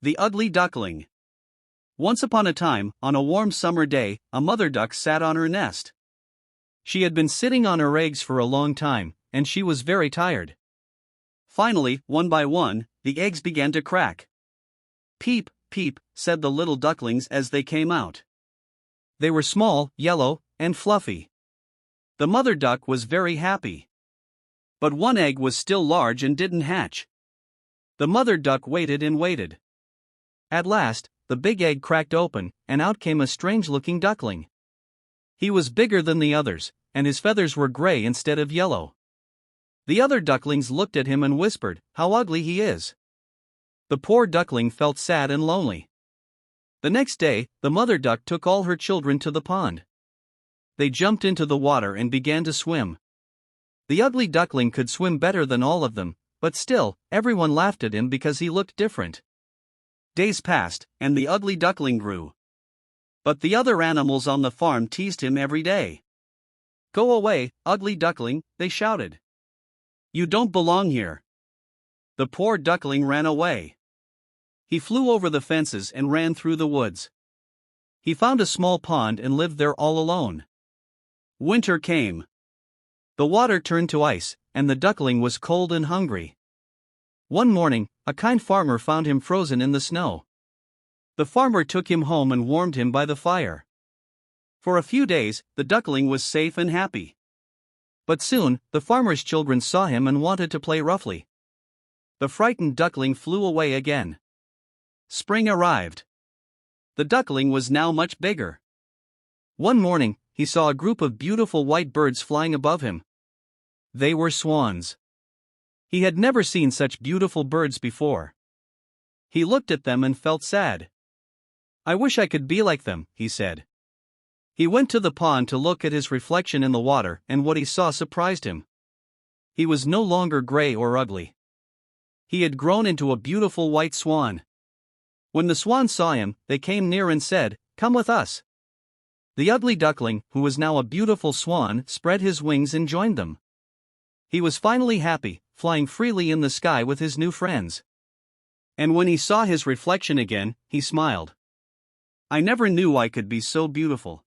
The ugly duckling. Once upon a time, on a warm summer day, a mother duck sat on her nest. She had been sitting on her eggs for a long time, and she was very tired. Finally, one by one, the eggs began to crack. "Peep, peep," said the little ducklings as they came out. They were small, yellow, and fluffy. The mother duck was very happy. But one egg was still large and didn't hatch. The mother duck waited and waited. At last, the big egg cracked open, and out came a strange-looking duckling. He was bigger than the others, and his feathers were gray instead of yellow. The other ducklings looked at him and whispered, "How ugly he is." The poor duckling felt sad and lonely. The next day, the mother duck took all her children to the pond. They jumped into the water and began to swim. The ugly duckling could swim better than all of them, but still, everyone laughed at him because he looked different. Days passed, and the ugly duckling grew. But the other animals on the farm teased him every day. "Go away, ugly duckling," they shouted. "You don't belong here." The poor duckling ran away. He flew over the fences and ran through the woods. He found a small pond and lived there all alone. Winter came. The water turned to ice, and the duckling was cold and hungry. One morning, a kind farmer found him frozen in the snow. The farmer took him home and warmed him by the fire. For a few days, the duckling was safe and happy. But soon, the farmer's children saw him and wanted to play roughly. The frightened duckling flew away again. Spring arrived. The duckling was now much bigger. One morning, he saw a group of beautiful white birds flying above him. They were swans. He had never seen such beautiful birds before. He looked at them and felt sad. "I wish I could be like them," he said. He went to the pond to look at his reflection in the water, and what he saw surprised him. He was no longer gray or ugly. He had grown into a beautiful white swan. When the swans saw him, they came near and said, "Come with us." The ugly duckling, who was now a beautiful swan, spread his wings and joined them. He was finally happy, flying freely in the sky with his new friends. And when he saw his reflection again, he smiled. "I never knew I could be so beautiful."